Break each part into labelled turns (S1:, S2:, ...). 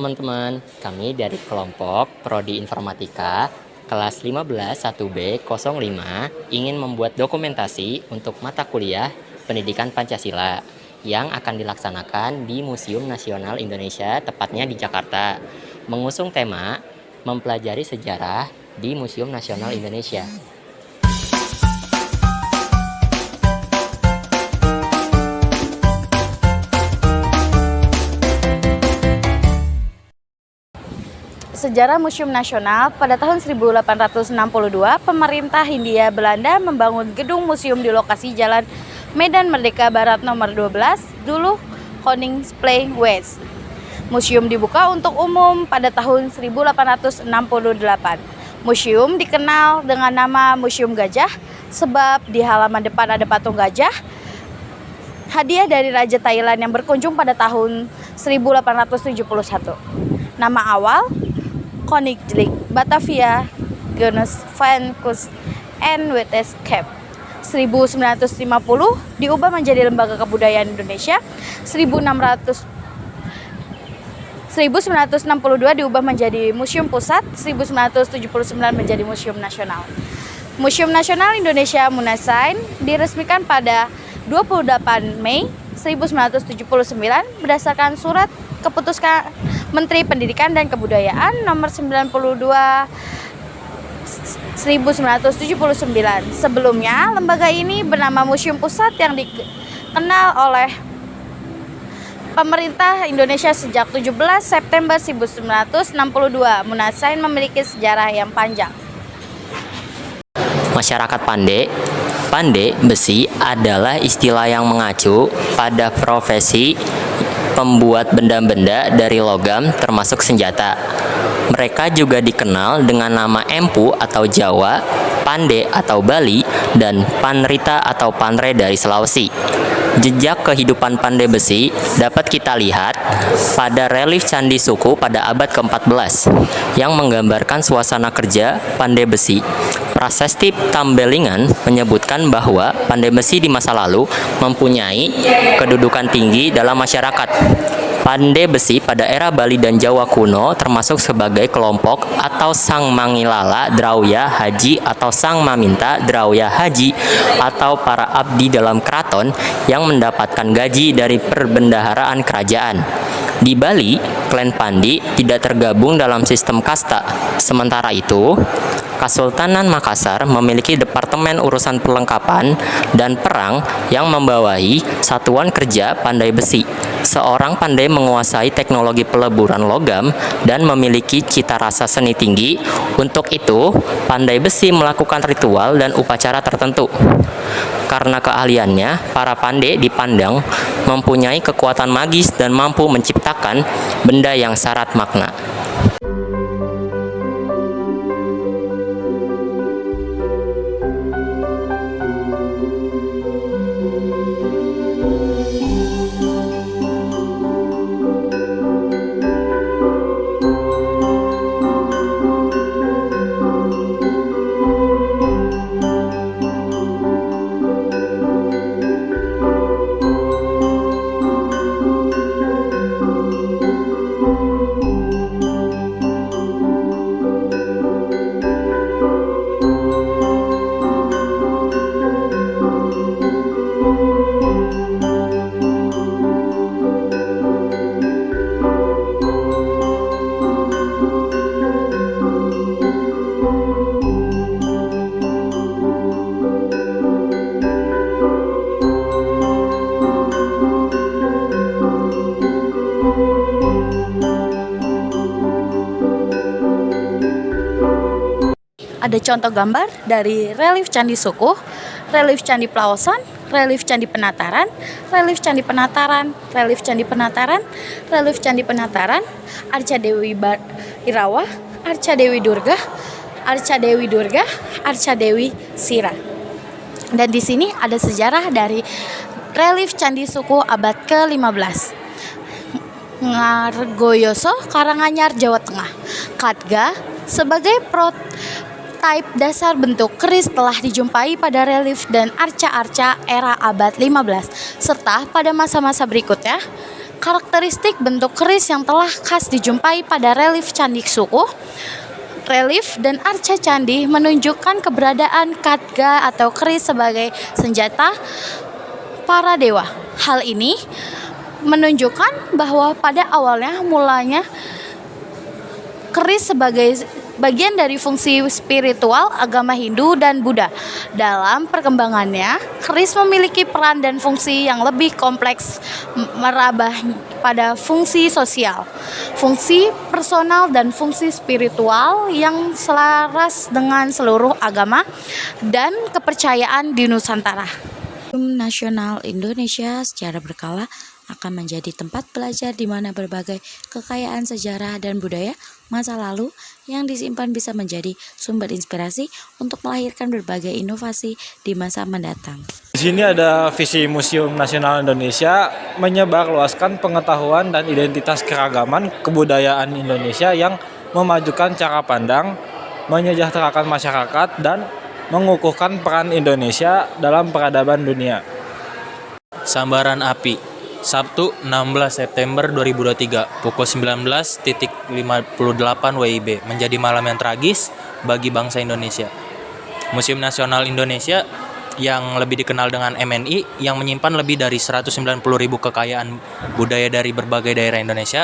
S1: teman-teman, kami dari kelompok Prodi Informatika kelas 15 1B 05 ingin membuat dokumentasi untuk mata kuliah Pendidikan Pancasila yang akan dilaksanakan di Museum Nasional Indonesia, tepatnya di Jakarta, mengusung tema mempelajari sejarah di Museum Nasional Indonesia.
S2: Sejarah Museum Nasional. Pada tahun 1862, pemerintah Hindia Belanda membangun gedung museum di lokasi Jalan Medan Merdeka Barat nomor 12, dulu Koningsplein West. Museum dibuka untuk umum pada tahun 1868. Museum dikenal dengan nama Museum Gajah sebab di halaman depan ada patung gajah, hadiah dari Raja Thailand yang berkunjung pada tahun 1871. Nama awal Koninklijk Batavia Genus van Kust en Wetenschap. 1950 diubah menjadi Lembaga Kebudayaan Indonesia. 1962 diubah menjadi Museum Pusat. 1979 menjadi Museum Nasional. Museum Nasional Indonesia Munasain diresmikan pada 28 Mei 1979 berdasarkan surat keputusan Menteri Pendidikan dan Kebudayaan nomor 92 1979. Sebelumnya, lembaga ini bernama Museum Pusat yang dikenal oleh pemerintah Indonesia sejak 17 September 1962. Munasain memiliki sejarah yang panjang.
S1: Masyarakat Pandai besi adalah istilah yang mengacu pada profesi pembuat benda-benda dari logam termasuk senjata. Mereka juga dikenal dengan nama Empu atau Jawa, Pande atau Bali, dan Panrita atau Panre dari Sulawesi. Jejak kehidupan Pandai besi dapat kita lihat pada relief Candi Suku pada abad ke-14 yang menggambarkan suasana kerja Pandai besi. Prasasti Tambelingan menyebutkan bahwa Pandai besi di masa lalu mempunyai kedudukan tinggi dalam masyarakat. Pandai besi pada era Bali dan Jawa kuno termasuk sebagai kelompok atau Sang Mangilala Drawya Haji atau Sang Maminta Drawya Haji atau para abdi dalam keraton yang mendapatkan gaji dari perbendaharaan kerajaan. Di Bali, klan Pandi tidak tergabung dalam sistem kasta. Sementara itu, Kesultanan Makassar memiliki Departemen Urusan Perlengkapan dan Perang yang membawahi Satuan Kerja Pandai Besi. Seorang pandai menguasai teknologi peleburan logam dan memiliki cita rasa seni tinggi. Untuk itu, pandai besi melakukan ritual dan upacara tertentu. Karena keahliannya, para pandai dipandang mempunyai kekuatan magis dan mampu menciptakan benda yang syarat makna.
S2: Ada contoh gambar dari relief Candi Suku, relief Candi Plaosan, relief Candi Penataran, relief Candi Penataran, relief Candi Penataran, relief Candi Penataran, Arca Dewi Irawa, Arca Dewi Durga, Arca Dewi Durga, Arca Dewi Sira. Dan di sini ada sejarah dari relief Candi Suku abad ke-15. Ngargoyoso, Karanganyar, Jawa Tengah. Katga sebagai prototipe dasar bentuk keris telah dijumpai pada relief dan arca-arca era abad 15 serta pada masa-masa berikutnya. Karakteristik bentuk keris yang telah khas dijumpai pada relief candi suku, relief dan arca candi menunjukkan keberadaan khadga atau keris sebagai senjata para dewa. Hal ini menunjukkan bahwa pada awalnya mulanya keris sebagai bagian dari fungsi spiritual agama Hindu dan Buddha. Dalam perkembangannya, keris memiliki peran dan fungsi yang lebih kompleks, merambah pada fungsi sosial, fungsi personal, dan fungsi spiritual yang selaras dengan seluruh agama dan kepercayaan di Nusantara. Museum Nasional Indonesia secara berkala akan menjadi tempat belajar di mana berbagai kekayaan sejarah dan budaya masa lalu yang disimpan bisa menjadi sumber inspirasi untuk melahirkan berbagai inovasi di masa mendatang.
S3: Di sini ada visi Museum Nasional Indonesia menyebarluaskan pengetahuan dan identitas keragaman kebudayaan Indonesia yang memajukan cara pandang, menyejahterakan masyarakat, dan mengukuhkan peran Indonesia dalam peradaban dunia.
S4: Sambaran api, Sabtu 16 September 2023 pukul 19.58 WIB menjadi malam yang tragis bagi bangsa Indonesia. Museum Nasional Indonesia yang lebih dikenal dengan MNI yang menyimpan lebih dari 190.000 kekayaan budaya dari berbagai daerah Indonesia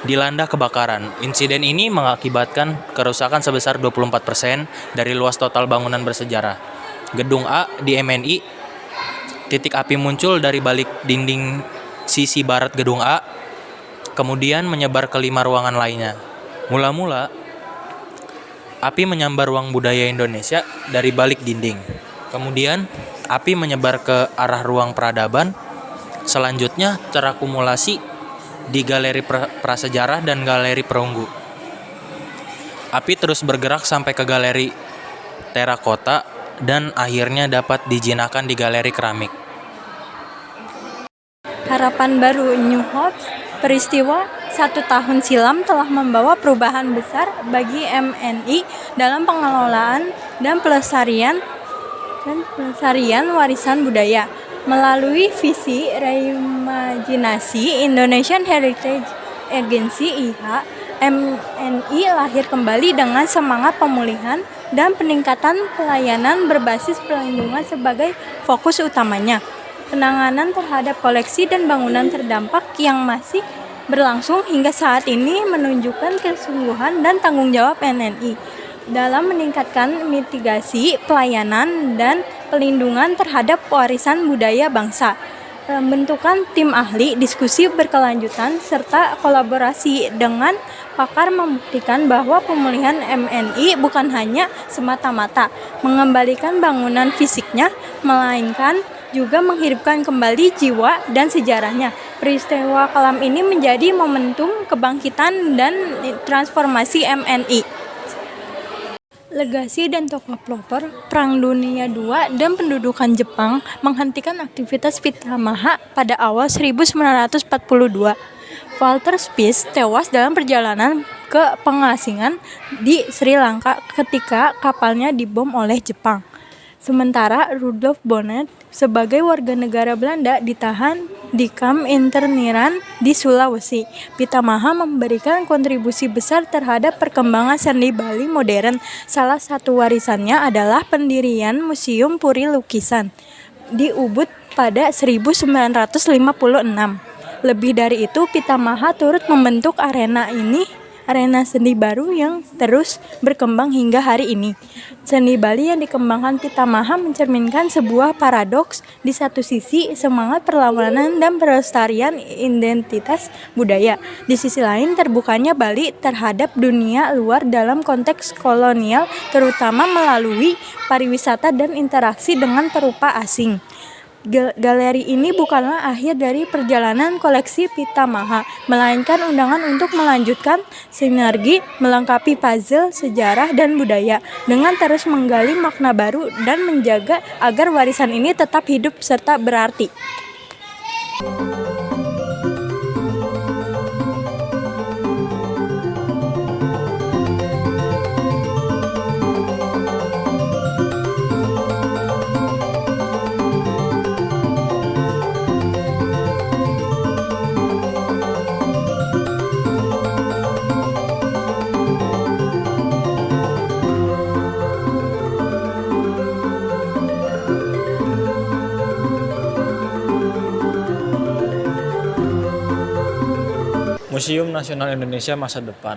S4: dilanda kebakaran. Insiden ini mengakibatkan kerusakan sebesar 24% dari luas total bangunan bersejarah. Gedung A di MNI. Titik api muncul dari balik dinding sisi barat gedung A, kemudian menyebar ke 5 ruangan lainnya. Mula-mula, api menyambar ruang budaya Indonesia dari balik dinding. Kemudian, api menyebar ke arah ruang peradaban. Selanjutnya, terakumulasi di galeri prasejarah dan galeri perunggu. Api terus bergerak sampai ke galeri terakota dan akhirnya dapat dijinakkan di galeri keramik.
S5: Harapan baru New Hopes, peristiwa 1 tahun silam telah membawa perubahan besar bagi MNI dalam pengelolaan dan pelestarian warisan budaya. Melalui visi reimajinasi Indonesian Heritage Agency (IHA), MNI lahir kembali dengan semangat pemulihan dan peningkatan pelayanan berbasis perlindungan sebagai fokus utamanya. Penanganan terhadap koleksi dan bangunan terdampak yang masih berlangsung hingga saat ini menunjukkan kesungguhan dan tanggung jawab MNI dalam meningkatkan mitigasi, pelayanan, dan pelindungan terhadap warisan budaya bangsa. Pembentukan tim ahli, diskusi berkelanjutan, serta kolaborasi dengan pakar membuktikan bahwa pemulihan MNI bukan hanya semata-mata mengembalikan bangunan fisiknya, melainkan juga menghidupkan kembali jiwa dan sejarahnya. Peristiwa kelam ini menjadi momentum kebangkitan dan transformasi MNI. Legasi dan tokoh pelopor Perang Dunia II dan pendudukan Jepang menghentikan aktivitas Pitamaha pada awal 1942. Walter Spitz tewas dalam perjalanan ke pengasingan di Sri Lanka ketika kapalnya dibom oleh Jepang. Sementara Rudolf Bonnet sebagai warga negara Belanda ditahan di kamp interniran di Sulawesi. Pitamaha memberikan kontribusi besar terhadap perkembangan seni Bali modern. Salah satu warisannya adalah pendirian Museum Puri Lukisan di Ubud pada 1956. Lebih dari itu, Pitamaha turut membentuk arena seni baru yang terus berkembang hingga hari ini. Seni Bali yang dikembangkan Pitamaha mencerminkan sebuah paradoks. Di satu sisi, semangat perlawanan dan pelestarian identitas budaya. Di sisi lain, terbukanya Bali terhadap dunia luar dalam konteks kolonial, terutama melalui pariwisata dan interaksi dengan perupa asing. Galeri ini bukanlah akhir dari perjalanan koleksi Pitamaha, melainkan undangan untuk melanjutkan sinergi, melengkapi puzzle sejarah dan budaya, dengan terus menggali makna baru dan menjaga agar warisan ini tetap hidup serta berarti.
S3: Museum Nasional Indonesia Masa Depan.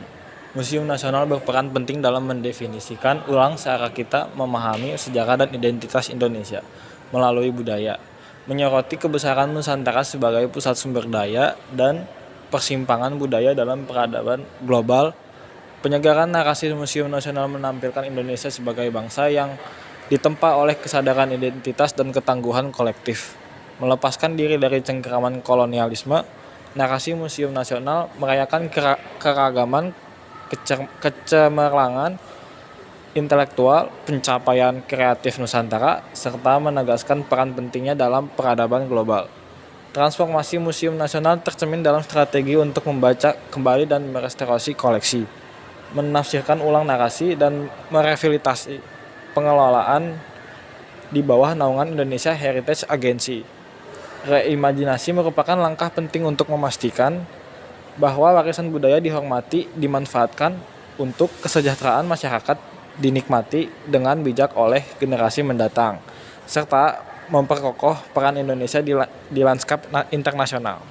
S3: Museum Nasional berperan penting dalam mendefinisikan ulang cara kita memahami sejarah dan identitas Indonesia melalui budaya, menyoroti kebesaran Nusantara sebagai pusat sumber daya dan persimpangan budaya dalam peradaban global. Penyegaran narasi Museum Nasional menampilkan Indonesia sebagai bangsa yang ditempa oleh kesadaran identitas dan ketangguhan kolektif. Melepaskan diri dari cengkeraman kolonialisme, narasi Museum Nasional merayakan keragaman, kecemerlangan intelektual, pencapaian kreatif Nusantara, serta menegaskan peran pentingnya dalam peradaban global. Transformasi Museum Nasional tercermin dalam strategi untuk membaca kembali dan merestorasi koleksi, menafsirkan ulang narasi, dan merevitalisasi pengelolaan di bawah naungan Indonesia Heritage Agency. Reimajinasi merupakan langkah penting untuk memastikan bahwa warisan budaya dihormati, dimanfaatkan untuk kesejahteraan masyarakat, dinikmati dengan bijak oleh generasi mendatang, serta memperkokoh peran Indonesia di lanskap internasional.